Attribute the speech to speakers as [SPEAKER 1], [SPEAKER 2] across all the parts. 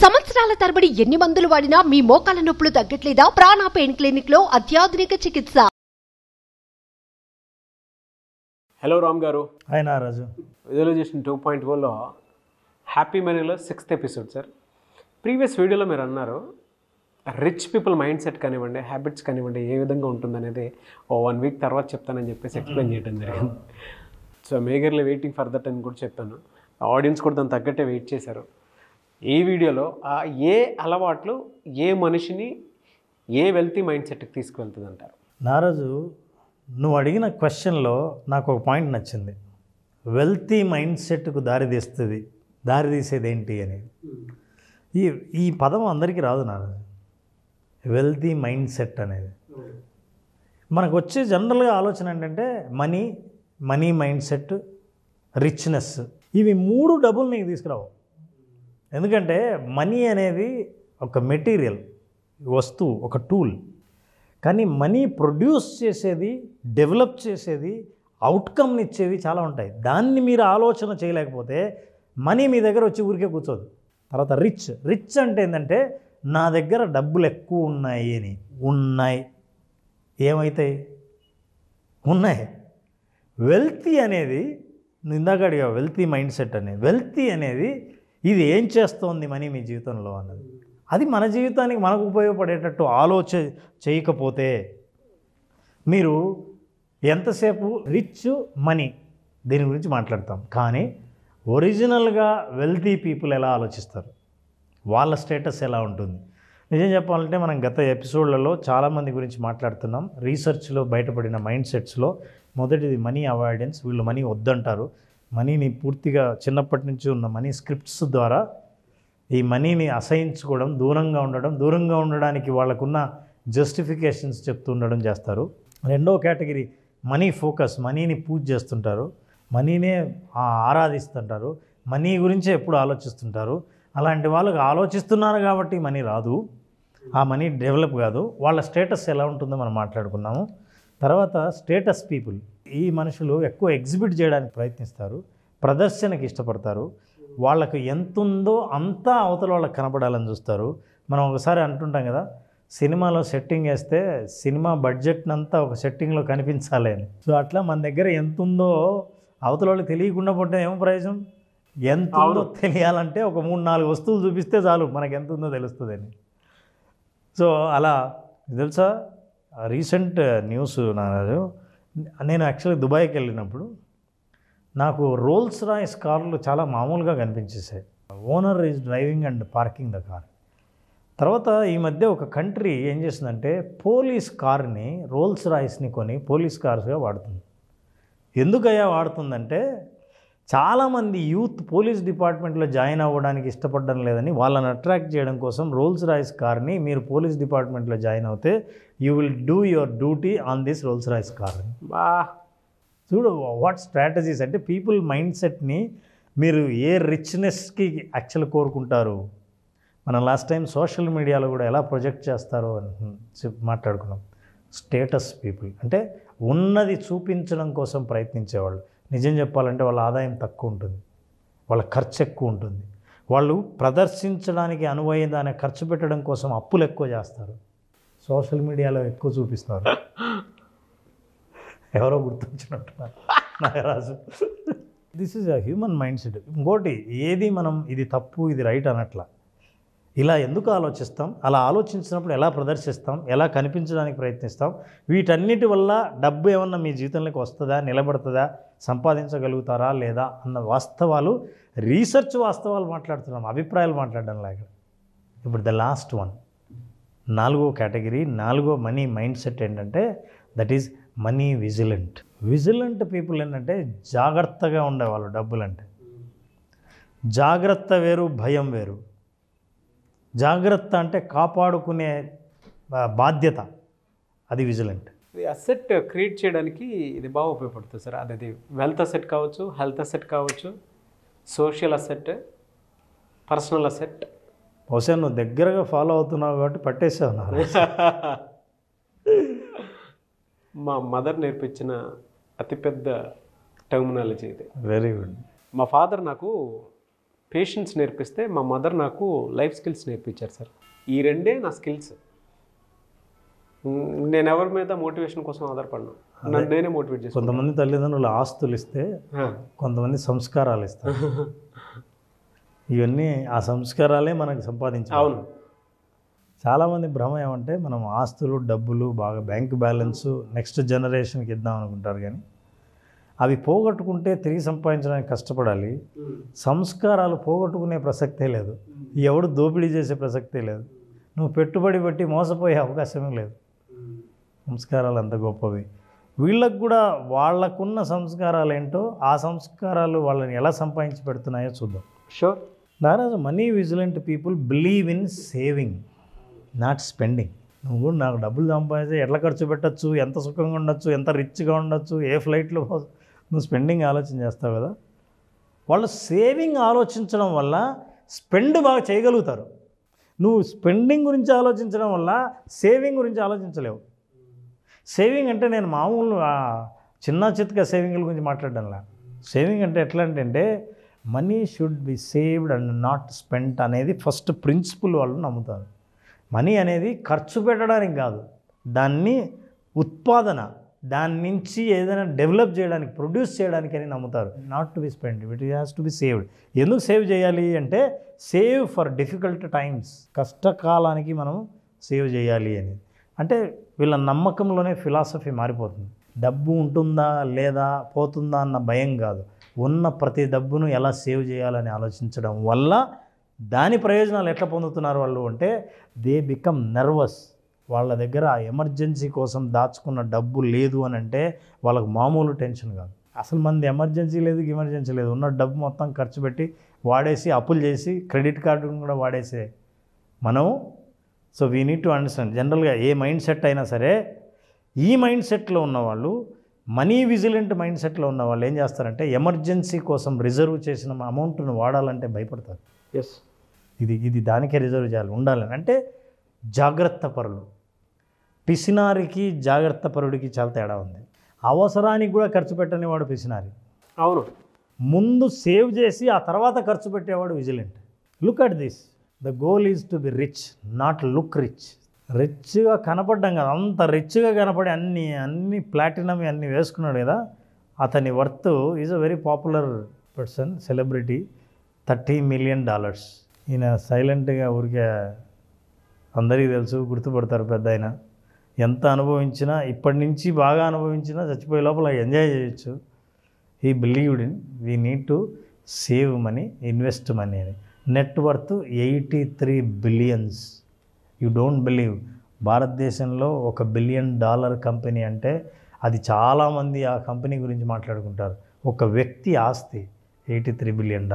[SPEAKER 1] సంవత్సరాల తరబడి ఎన్ని మందులు వాడినా మీ మోకాల నొప్పులు తగ్గట్లేదా? ప్రాణ పెయిన్ క్లినిక్ లో అత్యాధునిక చికిత్స.
[SPEAKER 2] హలో రామ్ గారు.
[SPEAKER 3] హాయ్ నారాజు.
[SPEAKER 2] విజువలైజేషన్ 2.0లో హ్యాపీ మనీలో 6th ఎపిసోడ్ సార్. ప్రీవియస్ వీడియోలో మీరు అన్నారు రిచ్ పీపుల్ మైండ్ సెట్ కానివ్వండి, హ్యాబిట్స్ కానివ్వండి ఏ విధంగా ఉంటుందనేది 1 వీక్ తర్వాత చెప్తానని చెప్పేసి ఎక్స్ప్లెయిన్ చేయడం జరిగింది. సో మేగర్లీ వెయిటింగ్ ఫర్ దట్ అని కూడా చెప్పాను. ఆడియన్స్ కూడా దాన్ని తగ్గట్టే వెయిట్ చేశారు. ఈ వీడియోలో ఏ అలవాట్లు ఏ మనిషిని ఏ వెల్తీ మైండ్ సెట్కి తీసుకువెళ్తుంది అంటారు?
[SPEAKER 3] నారాజు, నువ్వు అడిగిన క్వశ్చన్లో నాకు ఒక పాయింట్ నచ్చింది. వెల్తీ మైండ్ సెట్కు దారితీసేది ఏంటి అనేది. ఈ పదం అందరికీ రాదు నారాజు. వెల్తీ మైండ్ సెట్ అనేది మనకు వచ్చే జనరల్గా ఆలోచన ఏంటంటే మనీ మైండ్ సెట్, రిచ్నెస్, ఇవి 3 డబ్బులు నీకు తీసుకురావు. ఎందుకంటే మనీ అనేది ఒక మెటీరియల్, వస్తువు, ఒక టూల్. కానీ మనీ ప్రొడ్యూస్ చేసేది, డెవలప్ చేసేది, అవుట్కమ్ని ఇచ్చేవి చాలా ఉంటాయి. దాన్ని మీరు ఆలోచన చేయలేకపోతే మనీ మీ దగ్గర వచ్చి ఊరికే కూర్చోదు. తర్వాత రిచ్ అంటే ఏంటంటే నా దగ్గర డబ్బులు ఎక్కువ ఉన్నాయి అని. ఏమవుతాయి? ఉన్నాయి. వెల్తీ అనేది ఇందాక అడిగా, వెల్తీ మైండ్ సెట్ అనేది. వెల్తీ అనేది ఇది ఏం చేస్తోంది మనీ మీ జీవితంలో అన్నది. అది మన జీవితానికి మనకు ఉపయోగపడేటట్టు ఆలోచన చేయకపోతే మీరు ఎంతసేపు రిచ్ మనీ దీని గురించి మాట్లాడతాం. కానీ ఒరిజినల్గా వెల్తీ పీపుల్ ఎలా ఆలోచిస్తారు, వాళ్ళ స్టేటస్ ఎలా ఉంటుంది? నిజం చెప్పాలంటే మనం గత ఎపిసోడ్లలో చాలామంది గురించి మాట్లాడుతున్నాం. రీసెర్చ్లో బయటపడిన మైండ్ సెట్స్లో మొదటిది మనీ అవాయిడెన్స్. వీళ్ళు మనీ వద్దంటారు. మనీని పూర్తిగా చిన్నప్పటి నుంచి ఉన్న మనీ స్క్రిప్ట్స్ ద్వారా ఈ మనీని అసహించుకోవడం, దూరంగా ఉండడానికి వాళ్ళకున్న జస్టిఫికేషన్స్ చెప్తూ ఉండడం చేస్తారు. రెండో కేటగిరీ మనీ ఫోకస్, మనీని పూజ చేస్తుంటారు, మనీనే ఆరాధిస్తుంటారు, మనీ గురించే ఎప్పుడు ఆలోచిస్తుంటారు. అలాంటి వాళ్ళకి ఆలోచిస్తున్నారు కాబట్టి మనీ రాదు, ఆ మనీ డెవలప్ కాదు. వాళ్ళ స్టేటస్ ఎలా ఉంటుందో మనం మాట్లాడుకున్నాము. తర్వాత స్టేటస్ పీపుల్. ఈ మనుషులు ఎక్కువ ఎగ్జిబిట్ చేయడానికి ప్రయత్నిస్తారు, ప్రదర్శనకి ఇష్టపడతారు. వాళ్ళకు ఎంత ఉందో అంతా అవతల వాళ్ళకి కనపడాలని చూస్తారు. మనం ఒకసారి అంటుంటాం కదా, సినిమాలో సెట్టింగ్ వేస్తే సినిమా బడ్జెట్నంతా ఒక సెట్టింగ్లో కనిపించాలి అని. సో అట్లా మన దగ్గర ఎంత ఉందో అవతల వాళ్ళకి తెలియకుండా పోతే ఏమో ప్రయోజనం? ఎంత ఉందో తెలియాలంటే ఒక 3-4 వస్తువులు చూపిస్తే చాలు మనకు ఎంత ఉందో తెలుస్తుందని. సో అలా తెలుసా, రీసెంట్ న్యూస్ నారాజు, నేను యాక్చువల్లీ దుబాయ్కి వెళ్ళినప్పుడు నాకు రోల్స్ రాయ్స్ కార్లు చాలా మామూలుగా కనిపించేసాయి. Owner is driving and parking the car. తర్వాత ఈ మధ్య ఒక కంట్రీ ఏం చేసిందంటే పోలీస్ కార్ని, రోల్స్ రాయ్స్ని కొని పోలీస్ కార్స్గా వాడుతుంది. ఎందుకయ్యా వాడుతుందంటే చాలామంది యూత్ పోలీస్ డిపార్ట్మెంట్లో జాయిన్ అవ్వడానికి ఇష్టపడడం లేదని వాళ్ళని అట్రాక్ట్ చేయడం కోసం రోల్స్ రాయ్స్ కార్ని, మీరు పోలీస్ డిపార్ట్మెంట్లో జాయిన్ అవుతే you will do your duty on this Rolls Royce car. చూడు వాట్ స్ట్రాటజీస్. అంటే పీపుల్ మైండ్ సెట్ని మీరు ఏ రిచ్నెస్కి యాక్చువల్ కోరుకుంటారు. మనం లాస్ట్ టైం సోషల్ మీడియాలో కూడా ఎలా ప్రొజెక్ట్ చేస్తారో అని మాట్లాడుకున్నాం. స్టేటస్ పీపుల్ అంటే ఉన్నది చూపించడం కోసం ప్రయత్నించేవాళ్ళు. నిజం చెప్పాలంటే వాళ్ళ ఆదాయం తక్కువ ఉంటుంది, వాళ్ళ ఖర్చు ఎక్కువ ఉంటుంది. వాళ్ళు ప్రదర్శించడానికి అనువైన ఖర్చు పెట్టడం కోసం అప్పులు ఎక్కువ చేస్తారు, సోషల్ మీడియాలో ఎక్కువ చూపిస్తారు. ఎవరో గుర్తొచ్చినట్టున్నారు Nagaraju. This is a human mindset. ఇంకోటి, ఏది మనం ఇది తప్పు ఇది రైట్ అనట్లా. ఇలా ఎందుకు ఆలోచిస్తాం, అలా ఆలోచించినప్పుడు ఎలా ప్రదర్శిస్తాం, ఎలా కనిపించడానికి ప్రయత్నిస్తాం, వీటన్నిటి వల్ల డబ్బు ఏమన్నా మీ జీవితంలోకి వస్తుందా, నిలబడుతుందా, సంపాదించగలుగుతారా లేదా అన్న వాస్తవాలు, రీసెర్చ్ వాస్తవాలు మాట్లాడుతున్నాం, అభిప్రాయాలు మాట్లాడడం లాగా. ఇప్పుడు ద లాస్ట్ వన్, 4వ కేటగిరీ, 4వ మనీ మైండ్ సెట్ ఏంటంటే that is money vigilant. Vigilant people ఏంటంటే జాగ్రత్తగా ఉండేవాళ్ళు. డబ్బులంటే జాగ్రత్త వేరు, భయం వేరు. జాగ్రత్త అంటే కాపాడుకునే బాధ్యత, అది విజిలెంట్.
[SPEAKER 2] ఇది అసెట్ క్రియేట్ చేయడానికి ఇది బాగా ఉపయోగపడుతుంది సార్. అది వెల్త్ అసెట్ కావచ్చు, హెల్త్ అసెట్ కావచ్చు, సోషల్ అసెట్, పర్సనల్ అసెట్.
[SPEAKER 3] బహుశా నువ్వు దగ్గరగా ఫాలో అవుతున్నావు కాబట్టి పట్టేసావు.
[SPEAKER 2] మా మదర్ నేర్పించిన అతిపెద్ద టర్మినాలజీ ఇది.
[SPEAKER 3] Very good.
[SPEAKER 2] మా ఫాదర్ నాకు పేషెన్స్ నేర్పిస్తే మా మదర్ నాకు లైఫ్ స్కిల్స్ నేర్పించారు సార్. ఈ రెండే నా స్కిల్స్. నేను ఎవరి మీద మోటివేషన్ కోసం ఆధారపడను, నన్ను నేనే మోటివేట్ చేస్తాను.
[SPEAKER 3] కొంతమంది తల్లిదండ్రులు ఆస్తులు ఇస్తే కొంతమంది సంస్కారాలు ఇస్తారు. ఇవన్నీ ఆ సంస్కారాలే మనకు సంపాదించాలి.
[SPEAKER 2] అవును.
[SPEAKER 3] చాలామంది భ్రమ ఏమంటే మనం ఆస్తులు డబ్బులు బాగా బ్యాంక్ బ్యాలెన్సు నెక్స్ట్ జనరేషన్కి ఇద్దాం అనుకుంటారు, కానీ అవి పోగొట్టుకుంటే తిరిగి సంపాదించడానికి కష్టపడాలి. సంస్కారాలు పోగొట్టుకునే ప్రసక్తే లేదు, ఎవడు దోపిడీ చేసే ప్రసక్తే లేదు, నువ్వు పెట్టుబడి పెట్టి మోసపోయే అవకాశమే లేదు. సంస్కారాలు అంత గొప్పవి. వీళ్ళకు కూడా వాళ్ళకున్న సంస్కారాలు ఏంటో ఆ సంస్కారాలు వాళ్ళని ఎలా సంపాదించి పెడుతున్నాయో చూద్దాం.
[SPEAKER 2] షూర్.
[SPEAKER 3] దారాజ్ money vigilant people believe in saving, not spending. నువ్వు నాకు డబ్బులు సంపాదించి ఎట్లా ఖర్చు పెట్టచ్చు, ఎంత సుఖంగా ఉండొచ్చు, ఎంత రిచ్గా ఉండొచ్చు, ఏ ఫ్లైట్లో నువ్వు స్పెండింగ్ ఆలోచన చేస్తావు కదా. వాళ్ళు సేవింగ్ ఆలోచించడం వల్ల స్పెండ్ బాగా చేయగలుగుతారు. నువ్వు స్పెండింగ్ గురించి ఆలోచించడం వల్ల సేవింగ్ గురించి ఆలోచించలేవు. సేవింగ్ అంటే నేను మామూలు చిన్న చిత్క సేవింగ్ల గురించి మాట్లాడడంలా. సేవింగ్ అంటే ఎట్లా అంటే money should be saved and not spent అనేది ఫస్ట్ ప్రిన్సిపల్ వాళ్ళు నమ్ముతారు. మనీ అనేది ఖర్చు పెట్టడానికి కాదు, దాన్ని ఉత్పాదన, దాని నుంచి ఏదైనా డెవలప్ చేయడానికి, ప్రొడ్యూస్ చేయడానికి అని నమ్ముతారు. Not to be spend, it has to be saved. ఎందుకు సేవ్ చేయాలి అంటే సేవ్ ఫర్ డిఫికల్ట్ టైమ్స్, కష్టకాలానికి మనం సేవ్ చేయాలి అని. అంటే వీళ్ళ నమ్మకంలోనే ఫిలాసఫీ మారిపోతుంది. డబ్బు ఉంటుందా లేదా పోతుందా అన్న భయం కాదు, ఉన్న ప్రతి డబ్బును ఎలా సేవ్ చేయాలని ఆలోచించడం వల్ల దాని ప్రయోజనాలు ఎట్లా పొందుతున్నారు వాళ్ళు అంటే దే బికమ్ నర్వస్. వాళ్ళ దగ్గర ఎమర్జెన్సీ కోసం దాచుకున్న డబ్బు లేదు అని అంటే వాళ్ళకు మామూలు టెన్షన్ కాదు. అసలు మనది ఎమర్జెన్సీ లేదు, ఉన్న డబ్బు మొత్తం ఖర్చు పెట్టి వాడేసి అప్పులు చేసి క్రెడిట్ కార్డు కూడా వాడేసే మనం. So we need to understand, జనరల్గా ఏ మైండ్ సెట్ అయినా సరే ఈ మైండ్ సెట్లో ఉన్నవాళ్ళు, మనీ విజిలెంట్ మైండ్ సెట్లో ఉన్న వాళ్ళు ఏం చేస్తారంటే ఎమర్జెన్సీ కోసం రిజర్వ్ చేసిన అమౌంట్ను వాడాలంటే భయపడతారు.
[SPEAKER 2] ఎస్,
[SPEAKER 3] ఇది దానికే రిజర్వ్ చేయాలి ఉండాలని. అంటే జాగ్రత్త పరులు. పిసినారికి జాగ్రత్త పరుడికి చాలా తేడా ఉంది. అవసరానికి కూడా ఖర్చు పెట్టని వాడు పిసినారి.
[SPEAKER 2] అవును.
[SPEAKER 3] ముందు సేవ్ చేసి ఆ తర్వాత ఖర్చు పెట్టేవాడు vigilant. Look at this, the goal is to be rich, not look rich. రిచ్గా కనపడ్డం కదా, అంత రిచ్గా కనపడి అన్ని ప్లాటినం అన్నీ వేసుకున్నాడు కదా, అతని worth is a very popular person, celebrity, $30 million. ఈయన సైలెంట్గా ఊరికే అందరికీ తెలుసు, గుర్తుపడతారు పెద్ద ఆయన. ఎంత అనుభవించినా, ఇప్పటి నుంచి బాగా అనుభవించినా చచ్చిపోయే లోపల ఎంజాయ్ చేయొచ్చు. He believed in we need to save money, invest money అని. Net worth $83 billion. You don't believe, భారతదేశంలో $1 billion కంపెనీ అంటే అది చాలామంది ఆ కంపెనీ గురించి మాట్లాడుకుంటారు. ఒక వ్యక్తి ఆస్తి $83 billion.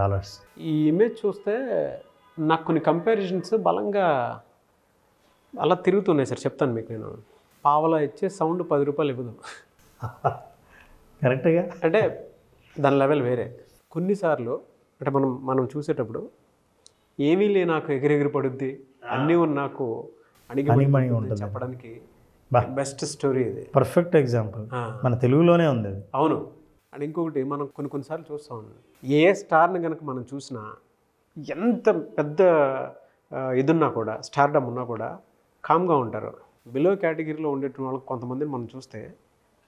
[SPEAKER 2] ఈ ఇమేజ్ చూస్తే నాకు కొన్ని కంపారిజన్స్ బలంగా అలా తిరుగుతున్నాయి సార్. చెప్తాను మీకు. నేను పావలా ఇచ్చే సౌండ్ ₹10 ఇవ్వదు.
[SPEAKER 3] కరెక్ట్గా.
[SPEAKER 2] అంటే దాని లెవెల్ వేరే. కొన్నిసార్లు అంటే మనం చూసేటప్పుడు ఏమీ లే నాకు ఎగిరెగిరి పడుద్ది, అన్నీ నాకు అణిగిమణి ఉంటుంది చెప్పడానికి బెస్ట్ స్టోరీ ఇది.
[SPEAKER 3] పర్ఫెక్ట్ ఎగ్జాంపుల్ మన తెలుగులోనే ఉంది అది.
[SPEAKER 2] అవును. అండ్ ఇంకొకటి, మనం కొన్నిసార్లు చూస్తాం, ఏ స్టార్ని కనుక మనం చూసినా ఎంత పెద్ద ఇదున్నా కూడా, స్టార్డమ్ ఉన్నా కూడా కామ్గా ఉంటారు. బిలో కేటగిరీలో ఉండేటువంటి వాళ్ళకి కొంతమందిని మనం చూస్తే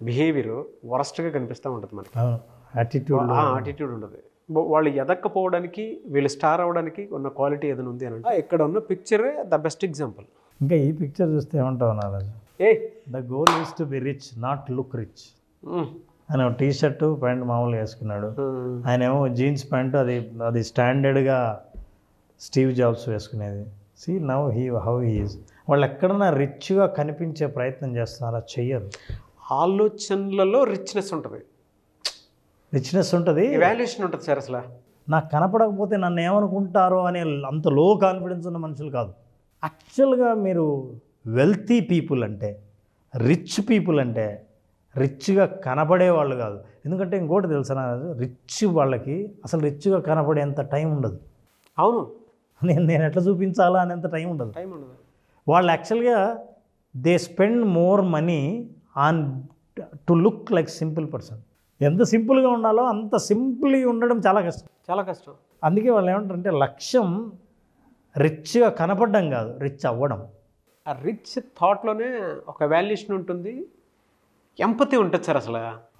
[SPEAKER 2] బిహేవియర్ వరస్ట్గా కనిపిస్తూ ఉంటుంది మనకి. యాటిట్యూడ్ ఉంటుంది. వాళ్ళు ఎదక్కపోవడానికి, వీళ్ళు స్టార్ అవ్వడానికి ఉన్న క్వాలిటీ ఏదైనా ఉంది అని అంటే ఇక్కడ ఉన్న పిక్చరే ద బెస్ట్ ఎగ్జాంపుల్.
[SPEAKER 3] ఇంకా ఈ పిక్చర్ చూస్తే ఏమంటావు Naraju? The goal is to be rich, not look rich. ఆయన టీ షర్టు ప్యాంట్ మామూలుగా వేసుకున్నాడు, ఆయన ఏమో జీన్స్ ప్యాంటు, అది స్టాండర్డ్గా స్టీవ్ జాబ్స్ వేసుకునేది. See now how he is. వాళ్ళు ఎక్కడన్నా రిచ్గా కనిపించే ప్రయత్నం చేస్తున్నారా? చెయ్యరు.
[SPEAKER 2] ఆలోచనలలో రిచ్నెస్ ఉంటుంది, వాల్యుయేషన్ ఉంటుంది సార్. అసలు
[SPEAKER 3] నాకు కనపడకపోతే నన్ను ఏమనుకుంటారో అనే అంత లో కాన్ఫిడెన్స్ ఉన్న మనుషులు కాదు. యాక్చువల్గా మీరు వెల్తీ పీపుల్ అంటే, రిచ్ పీపుల్ అంటే రిచ్గా కనపడే వాళ్ళు కాదు. ఎందుకంటే ఇంకోటి తెలుసా, రిచ్ వాళ్ళకి అసలు రిచ్గా కనపడేంత టైం ఉండదు.
[SPEAKER 2] అవును.
[SPEAKER 3] నేను ఎట్లా చూపించాలా అనేంత టైం ఉండదు. వాళ్ళు యాక్చువల్గా they spend more money on to look like simple person. ఎంత సింపుల్గా ఉండాలో అంత సింపుల్గా ఉండడం చాలా కష్టం. అందుకే వాళ్ళు ఏమంటారంటే లక్ష్యం రిచ్గా కనపడడం కాదు, రిచ్ అవ్వడం.
[SPEAKER 2] ఆ రిచ్ థాట్లోనే ఒక వాల్యుయేషన్ ఉంటుంది, ఎంపతి ఉంటుంది సార్. అసలు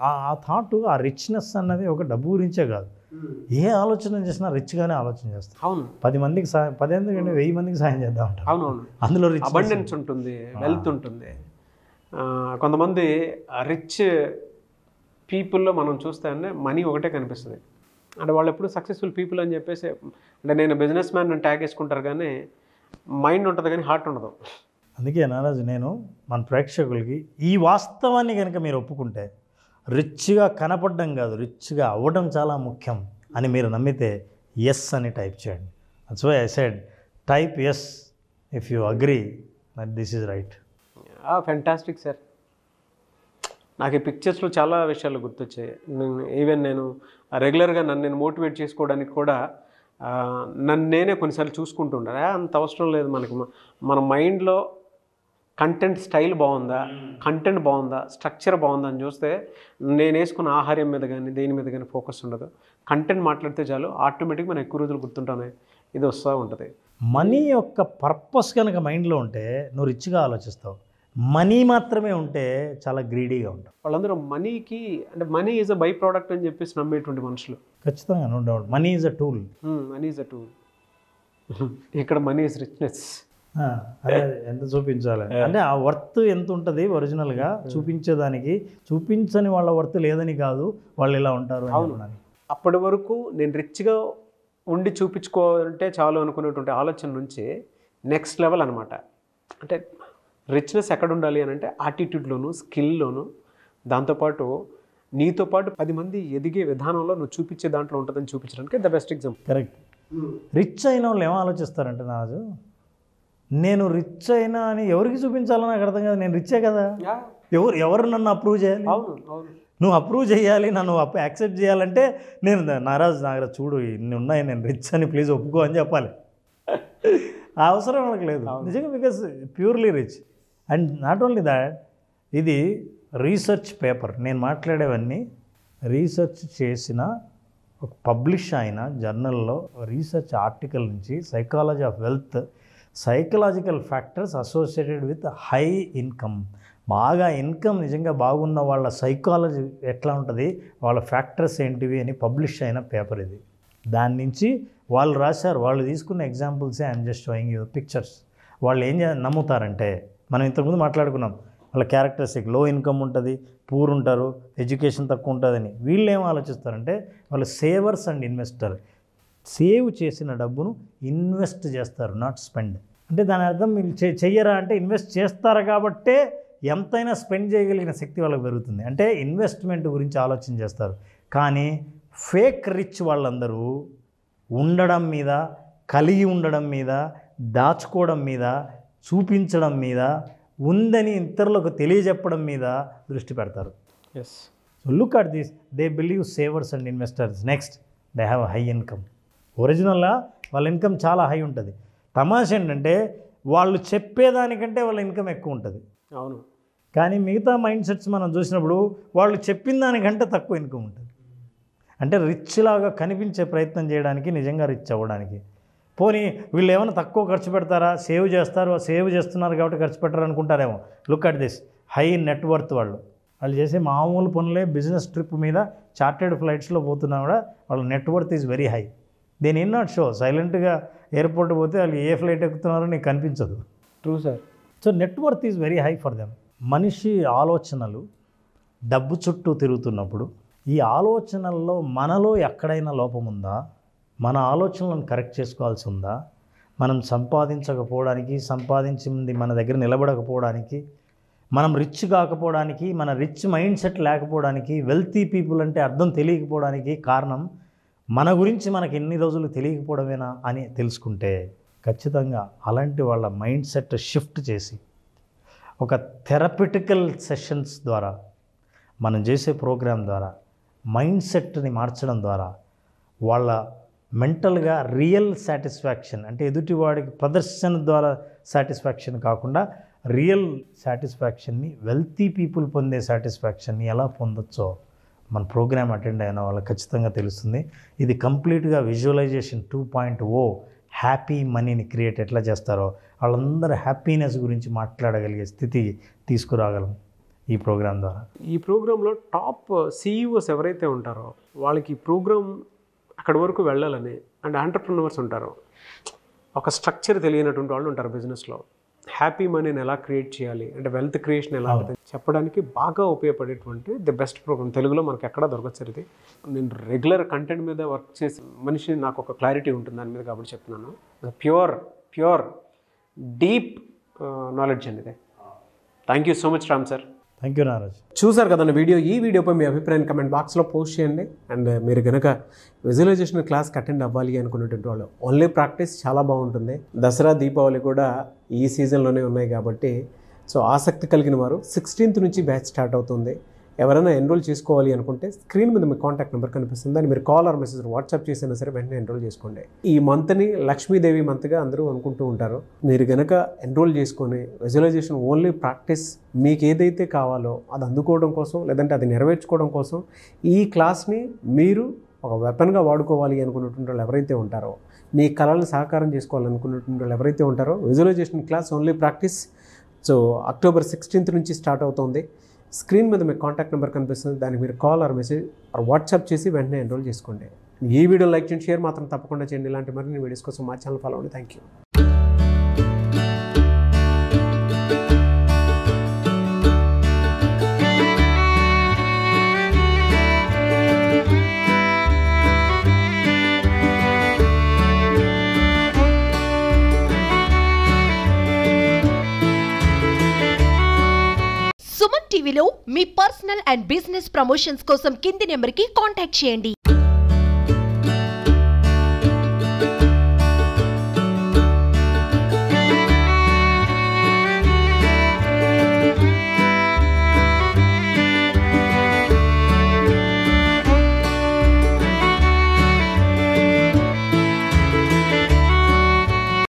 [SPEAKER 3] ఆ థాట్, ఆ రిచ్నెస్ అన్నది ఒక డబ్బు గురించే కాదు, ఏ ఆలోచన చేసినా రిచ్గానే ఆలోచన చేస్తాం.
[SPEAKER 2] అవును,
[SPEAKER 3] 10 మందికి సాయం, 10 ఎందుకంటే 1000 మందికి సాయం చేద్దాం అంటారు.
[SPEAKER 2] అవునవును.
[SPEAKER 3] అందులో రిచ్
[SPEAKER 2] అబండెన్స్ ఉంటుంది, వెల్త్ ఉంటుంది. కొంతమంది రిచ్ పీపుల్లో మనం చూస్తే అంటే మనీ ఒకటే కనిపిస్తుంది. అంటే వాళ్ళు ఎప్పుడు సక్సెస్ఫుల్ పీపుల్ అని చెప్పేసి, అంటే నేను బిజినెస్ మ్యాన్ అని ట్యాగ్ వేసుకుంటారు, కానీ మైండ్ ఉంటుంది కానీ హార్ట్ ఉండదు.
[SPEAKER 3] అందుకే నారాజు, నేను మన ప్రేక్షకులకి ఈ వాస్తవాన్ని కనుక మీరు ఒప్పుకుంటే, రిచ్గా కనపడడం కాదు, రిచ్గా అవ్వడం చాలా ముఖ్యం అని మీరు నమ్మితే ఎస్ అని టైప్ చేయండి. That's why I said type yes if you agree that this is right.
[SPEAKER 2] Fantastic sir. నాకు ఈ పిక్చర్స్లో చాలా విషయాలు గుర్తొచ్చాయి. ఈవెన్ నేను రెగ్యులర్గా నన్ను నేను మోటివేట్ చేసుకోవడానికి కూడా నన్ను నేనే కొన్నిసార్లు చూసుకుంటూ ఉంటాను. అంత అవసరం లేదు మనకి. మన మైండ్లో కంటెంట్ స్టైల్ బాగుందా, కంటెంట్ బాగుందా, స్ట్రక్చర్ బాగుందా అని చూస్తే నేను వేసుకున్న ఆహార్యం మీద కానీ దేని మీద కానీ ఫోకస్ ఉండదు. కంటెంట్ మాట్లాడితే చాలు, ఆటోమేటిక్గా మనం ఎక్కువ రోజులు గుర్తుంటానే ఇది వస్తూ ఉంటుంది.
[SPEAKER 3] మనీ యొక్క పర్పస్ కనుక మైండ్లో ఉంటే నువ్వు రిచ్గా ఆలోచిస్తావు. మనీ మాత్రమే ఉంటే చాలా గ్రీడీగా ఉంటావు.
[SPEAKER 2] వాళ్ళందరూ మనీకి, అంటే money is a by product అని చెప్పేసి నమ్మేటువంటి మనుషులు.
[SPEAKER 3] ఖచ్చితంగా, no doubt. Money is a tool.
[SPEAKER 2] Money is a tool. ఇక్కడ మనీ ఈజ్ రిచ్నెస్.
[SPEAKER 3] అదే ఎంత చూపించాలి అంటే ఆ వర్త్ ఎంత ఉంటుంది ఒరిజినల్గా చూపించేదానికి. చూపించని వాళ్ళ వర్త్ లేదని కాదు, వాళ్ళు ఇలా ఉంటారు.
[SPEAKER 2] అవును, అప్పటి వరకు నేను రిచ్గా ఉండి చూపించుకోవాలంటే చాలు అనుకునేటువంటి ఆలోచన నుంచి నెక్స్ట్ లెవెల్ అనమాట. అంటే రిచ్నెస్ ఎక్కడ ఉండాలి అని అంటే యాటిట్యూడ్లోను, స్కిల్లోను, దాంతోపాటు నీతో పాటు 10 మంది ఎదిగే విధానంలో నువ్వు చూపించే దాంట్లో ఉంటుందని చూపించడానికి the best example.
[SPEAKER 3] Correct. Rich అయిన వాళ్ళు ఏమో ఆలోచిస్తారంటే, నాజు నేను రిచ్ అయినా అని ఎవరికి చూపించాలో నాకు అర్థం కాదు. నేను రిచ్చే కదా, ఎవరు నన్ను అప్రూవ్ చేయాలి?
[SPEAKER 2] అవును అవును,
[SPEAKER 3] నువ్వు అప్రూవ్ చేయాలి, నన్ను యాక్సెప్ట్ చేయాలంటే నేను నారాజు చూడు ఇన్ని ఉన్నాయి, నేను రిచ్ అని ప్లీజ్ ఒప్పుకో అని చెప్పాలి. ఆ అవసరం మనకు లేదు నిజంగా, because purely rich. And not only that, ఇది రీసెర్చ్ పేపర్. నేను మాట్లాడేవన్నీ రీసెర్చ్ చేసిన, ఒక పబ్లిష్ అయిన జర్నల్లో రీసెర్చ్ ఆర్టికల్ నుంచి psychology of wealth, psychological factors associated with high income. బాగా ఇన్కమ్ నిజంగా బాగున్న వాళ్ళ సైకాలజీ ఎట్లా ఉంటుంది, వాళ్ళ ఫ్యాక్టర్స్ ఏంటివి అని పబ్లిష్ అయిన పేపర్ ఇది. దాని నుంచి వాళ్ళు రాశారు, వాళ్ళు తీసుకున్న ఎగ్జాంపుల్సే I'm just showing you pictures. వాళ్ళు ఏం నమ్ముతారంటే, మనం ఇంతకుముందు మాట్లాడుకున్నాం, వాళ్ళ క్యారెక్టరిస్టిక్ లో ఇన్కమ్ ఉంటుంది, పూర్ ఉంటారు, ఎడ్యుకేషన్ తక్కువ ఉంటుందని. వీళ్ళు ఏం ఆలోచిస్తారంటే వాళ్ళు సేవర్స్ అండ్ ఇన్వెస్టర్. సేవ్ చేసిన డబ్బును ఇన్వెస్ట్ చేస్తారు, నాట్ స్పెండ్. అంటే దాని అర్థం వీళ్ళు చెయ్యరా అంటే ఇన్వెస్ట్ చేస్తారు కాబట్టే ఎంతైనా స్పెండ్ చేయగలిగిన శక్తి వాళ్ళకి పెరుగుతుంది. అంటే ఇన్వెస్ట్మెంట్ గురించి ఆలోచన చేస్తారు. కానీ ఫేక్ రిచ్ వాళ్ళందరూ ఉండడం మీద, కలిగి ఉండడం మీద, దాచుకోవడం మీద, చూపించడం మీద, ఉందని ఇతరులకు తెలియజెప్పడం మీద దృష్టి పెడతారు.
[SPEAKER 2] Yes.
[SPEAKER 3] So look at this, they believe savers and investors. Next, they have high income. ఒరిజినల్గా వాళ్ళ ఇన్కమ్ చాలా హై ఉంటుంది. తమాష ఏంటంటే వాళ్ళు చెప్పేదానికంటే వాళ్ళ ఇన్కమ్ ఎక్కువ ఉంటుంది.
[SPEAKER 2] అవును.
[SPEAKER 3] కానీ మిగతా మైండ్ సెట్స్ మనం చూసినప్పుడు వాళ్ళు చెప్పిన దానికంటే తక్కువ ఇన్కమ్ ఉంటుంది. అంటే రిచ్ లాగా కనిపించే ప్రయత్నం చేయడానికి, నిజంగా రిచ్ అవ్వడానికి. పోనీ వీళ్ళు ఏమైనా తక్కువ ఖర్చు పెడతారా, సేవ్ చేస్తారు, సేవ్ చేస్తున్నారు కాబట్టి ఖర్చు పెట్టారు అనుకుంటారేమో. Look at this, high net worth వాళ్ళు చేసే మామూలు పనులే, బిజినెస్ ట్రిప్ మీద చార్టెడ్ ఫ్లైట్స్లో పోతున్నా కూడా వాళ్ళ నెట్వర్త్ ఈజ్ వెరీ హై. దేని ఇన్ నాట్ షో. సైలెంట్గా ఎయిర్పోర్ట్ పోతే వాళ్ళు ఏ ఫ్లైట్ ఎక్కుతున్నారో నీకు కనిపించదు.
[SPEAKER 2] True sir.
[SPEAKER 3] So net worth is very high for them. మనిషి ఆలోచనలు డబ్బు చుట్టూ తిరుగుతున్నప్పుడు ఈ ఆలోచనల్లో మనలో ఎక్కడైనా లోపం ఉందా, మన ఆలోచనలను కరెక్ట్ చేసుకోవాల్సి ఉందా, మనం సంపాదించకపోవడానికి, సంపాదించింది మన దగ్గర నిలబడకపోవడానికి, మనం రిచ్ కాకపోవడానికి, మన రిచ్ మైండ్ సెట్ లేకపోవడానికి, వెల్తీ పీపుల్ అంటే అర్థం తెలియకపోవడానికి కారణం మన గురించి మనకి ఎన్ని రోజులు తెలియకపోవడమేనా అని తెలుసుకుంటే, ఖచ్చితంగా అలాంటి వాళ్ళ మైండ్ సెట్ షిఫ్ట్ చేసి ఒక థెరపిటికల్ సెషన్స్ ద్వారా, మనం చేసే ప్రోగ్రాం ద్వారా మైండ్ సెట్ని మార్చడం ద్వారా వాళ్ళ మెంటల్గా రియల్ సాటిస్ఫాక్షన్, అంటే ఎదుటివాడికి ప్రదర్శన ద్వారా సాటిస్ఫాక్షన్ కాకుండా రియల్ సాటిస్ఫాక్షన్ని, వెల్తీ పీపుల్ పొందే సాటిస్ఫాక్షన్ని ఎలా పొందొచ్చో మన ప్రోగ్రామ్ అటెండ్ అయిన వాళ్ళకి ఖచ్చితంగా తెలుస్తుంది. ఇది కంప్లీట్గా విజువలైజేషన్ 2.0 హ్యాపీ మనీని క్రియేట్ ఎట్లా చేస్తారో వాళ్ళందరూ హ్యాపీనెస్ గురించి మాట్లాడగలిగే స్థితి తీసుకురాగలం ఈ ప్రోగ్రాం ద్వారా.
[SPEAKER 2] ఈ ప్రోగ్రాంలో టాప్ సీఈఓస్ ఎవరైతే ఉంటారో వాళ్ళకి ఈ ప్రోగ్రామ్ అక్కడి వరకు వెళ్ళాలని, అండ్ ఎంటర్ప్రెన్యూర్స్ ఉంటారు, ఒక స్ట్రక్చర్ తెలియనటువంటి వాళ్ళు ఉంటారు బిజినెస్లో, హ్యాపీ మనీని ఎలా క్రియేట్ చేయాలి అంటే వెల్త్ క్రియేషన్ ఎలా ఉంటుంది చెప్పడానికి బాగా ఉపయోగపడేటువంటి ది బెస్ట్ ప్రోగ్రామ్. తెలుగులో మనకి ఎక్కడ దొరకచ్చు. ఇది నేను రెగ్యులర్ కంటెంట్ మీద వర్క్ చేసి మనిషి, నాకు ఒక క్లారిటీ ఉంటుంది దాని మీద కాబట్టి చెప్తున్నాను. ప్యూర్ డీప్ నాలెడ్జ్ అండి ఇది. Thank you so much Ram sir.
[SPEAKER 3] Thank you Naraj.
[SPEAKER 2] చూసారు కదన్న వీడియో. ఈ వీడియోపై మీ అభిప్రాయాన్ని కమెంట్ బాక్స్లో పోస్ట్ చేయండి. అండ్ మీరు కనుక విజువలైజేషన్ క్లాస్కి అటెండ్ అవ్వాలి అనుకునేటువంటి వాళ్ళు ఓన్లీ ప్రాక్టీస్ చాలా బాగుంటుంది. దసరా దీపావళి కూడా ఈ సీజన్లోనే ఉన్నాయి కాబట్టి సో ఆసక్తి కలిగిన వారు 16th నుంచి బ్యాచ్ స్టార్ట్ అవుతుంది. ఎవరైనా ఎన్రోల్ చేసుకోవాలి అనుకుంటే స్క్రీన్ మీద మీ కాంటాక్ట్ నెంబర్ కనిపిస్తుంది, దాన్ని మీరు కాల్ ఆర్ మెసేజ్ వాట్సాప్ చేసినా సరే వెంటనే ఎన్రోల్ చేసుకోండి. ఈ మంత్ని లక్ష్మీదేవి మంత్గా అందరూ అనుకుంటూ ఉంటారు. మీరు కనుక ఎన్రోల్ చేసుకొని విజువలైజేషన్ ఓన్లీ ప్రాక్టీస్ మీకు ఏదైతే కావాలో అది అందుకోవడం కోసం, లేదంటే అది నెరవేర్చుకోవడం కోసం ఈ క్లాస్ని మీరు ఒక వెపన్గా వాడుకోవాలి అనుకున్నటువంటి వాళ్ళు ఎవరైతే ఉంటారో, మీ కళలను సహకారం చేసుకోవాలనుకున్నటువంటి వాళ్ళు ఎవరైతే ఉంటారో, visualisation class only practice so October 16th నుంచి స్టార్ట్ అవుతుంది. స్క్రీన్ మీద మీకు కాంటాక్ట్ నెంబర్ కనిపిస్తుంది, దానికి మీరు call or message or WhatsApp చేసి వెంటనే ఎన్రోల్ చేసుకోండి. ఈ వీడియో లైక్ చేయండి, షేర్ మాత్రం తప్పకుండా చేయండి. ఇలాంటి మరిన్ని వీడియోస్ కోసం మా ఛానల్ ఫాలో అవ్వండి. Thank you.
[SPEAKER 1] సుమన్ టీవీలో మీ పర్సనల్ అండ్ బిజినెస్ ప్రమోషన్స్ కోసం కింది నెంబర్కి కాంటాక్ట్ చేయండి.